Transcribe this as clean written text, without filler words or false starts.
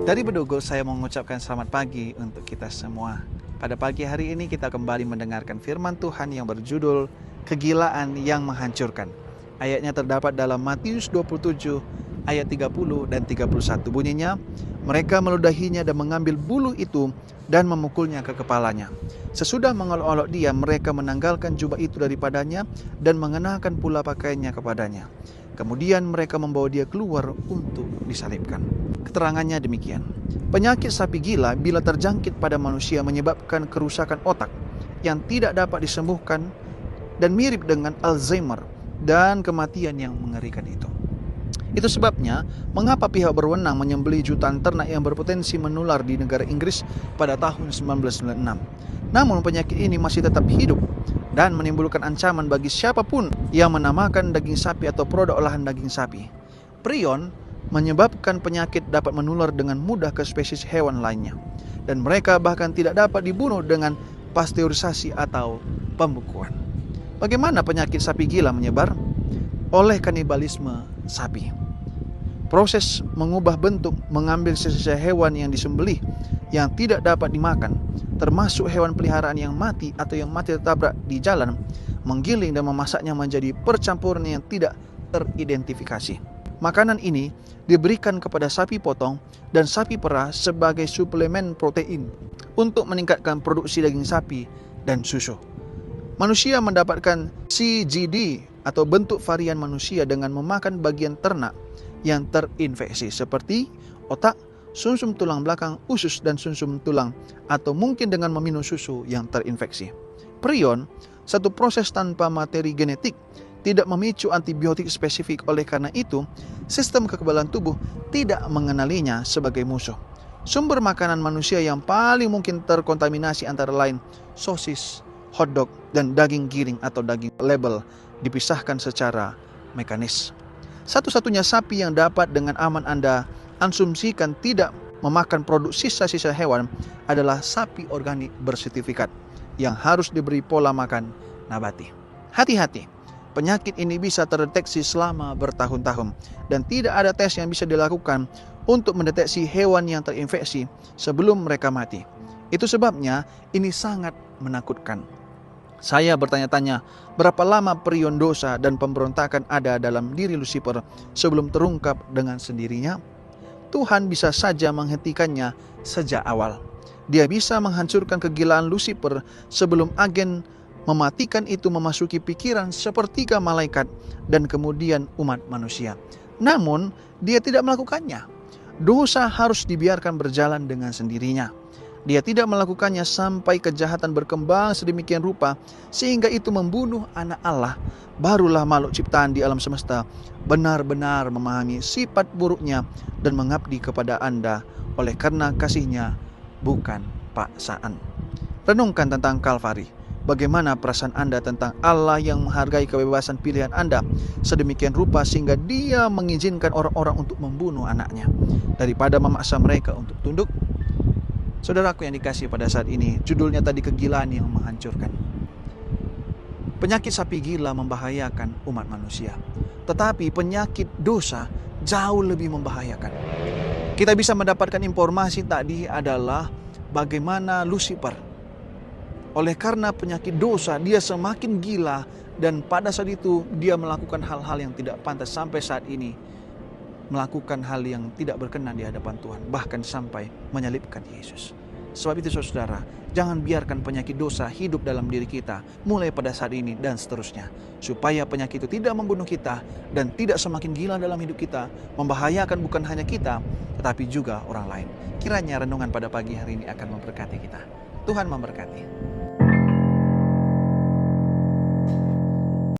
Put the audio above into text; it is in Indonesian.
Dari Bedugul saya mengucapkan selamat pagi untuk kita semua. Pada pagi hari ini kita kembali mendengarkan firman Tuhan yang berjudul Kegilaan yang Menghancurkan. Ayatnya terdapat dalam Matius 27 ayat 30 dan 31. Bunyinya, mereka meludahinya dan mengambil buluh itu dan memukulnya ke kepalanya. Sesudah mengolok-olok dia, mereka menanggalkan jubah itu daripadanya dan mengenakan pula pakaiannya kepadanya. Kemudian mereka membawa dia keluar untuk disalibkan. Keterangannya demikian. Penyakit sapi gila bila terjangkit pada manusia menyebabkan kerusakan otak yang tidak dapat disembuhkan dan mirip dengan Alzheimer dan kematian yang mengerikan itu. Itu sebabnya mengapa pihak berwenang menyembelih jutaan ternak yang berpotensi menular di negara Inggris pada tahun 1996. Namun penyakit ini masih tetap hidup dan menimbulkan ancaman bagi siapapun yang menamakan daging sapi atau produk olahan daging sapi. Prion menyebabkan penyakit dapat menular dengan mudah ke spesies hewan lainnya, dan mereka bahkan tidak dapat dibunuh dengan pasteurisasi atau pembekuan. Bagaimana penyakit sapi gila menyebar? Oleh kanibalisme sapi. Proses mengubah bentuk, mengambil sisa hewan yang disembelih yang tidak dapat dimakan, termasuk hewan peliharaan yang mati atau yang mati tertabrak di jalan, menggiling dan memasaknya menjadi percampuran yang tidak teridentifikasi. Makanan ini diberikan kepada sapi potong dan sapi perah sebagai suplemen protein untuk meningkatkan produksi daging sapi dan susu. Manusia mendapatkan CGD atau bentuk varian manusia dengan memakan bagian ternak yang terinfeksi seperti otak, sumsum tulang belakang, usus dan sumsum tulang, atau mungkin dengan meminum susu yang terinfeksi. Prion, satu proses tanpa materi genetik, tidak memicu antibiotik spesifik. Oleh karena itu, sistem kekebalan tubuh tidak mengenalinya sebagai musuh. Sumber makanan manusia yang paling mungkin terkontaminasi antara lain sosis, hotdog, dan daging giling atau daging label dipisahkan secara mekanis. Satu-satunya sapi yang dapat dengan aman Anda asumsikan tidak memakan produk sisa-sisa hewan adalah sapi organik bersertifikat yang harus diberi pola makan nabati. Hati-hati, penyakit ini bisa terdeteksi selama bertahun-tahun dan tidak ada tes yang bisa dilakukan untuk mendeteksi hewan yang terinfeksi sebelum mereka mati. Itu sebabnya ini sangat menakutkan. Saya bertanya-tanya, berapa lama prion dosa dan pemberontakan ada dalam diri Lucifer sebelum terungkap dengan sendirinya? Tuhan bisa saja menghentikannya sejak awal. Dia bisa menghancurkan kegilaan Lucifer sebelum agen mematikan itu memasuki pikiran sepertiga malaikat dan kemudian umat manusia. Namun, dia tidak melakukannya. Dosa harus dibiarkan berjalan dengan sendirinya. Dia tidak melakukannya sampai kejahatan berkembang sedemikian rupa sehingga itu membunuh anak Allah. Barulah makhluk ciptaan di alam semesta benar-benar memahami sifat buruknya dan mengabdi kepada Anda oleh karena kasihnya, bukan paksaan. Renungkan tentang Kalvari. Bagaimana perasaan Anda tentang Allah yang menghargai kebebasan pilihan Anda sedemikian rupa sehingga Dia mengizinkan orang-orang untuk membunuh anaknya daripada memaksa mereka untuk tunduk? Saudaraku yang dikasihi pada saat ini, judulnya tadi kegilaan yang menghancurkan. Penyakit sapi gila membahayakan umat manusia, tetapi penyakit dosa jauh lebih membahayakan. Kita bisa mendapatkan informasi tadi adalah bagaimana Lucifer, oleh karena penyakit dosa, dia semakin gila dan pada saat itu dia melakukan hal-hal yang tidak pantas sampai saat ini. Melakukan hal yang tidak berkenan di hadapan Tuhan, bahkan sampai menyalibkan Yesus. Sebab itu saudara, jangan biarkan penyakit dosa hidup dalam diri kita mulai pada saat ini dan seterusnya, supaya penyakit itu tidak membunuh kita dan tidak semakin gila dalam hidup kita, membahayakan bukan hanya kita tetapi juga orang lain. Kiranya renungan pada pagi hari ini akan memberkati kita. Tuhan memberkati.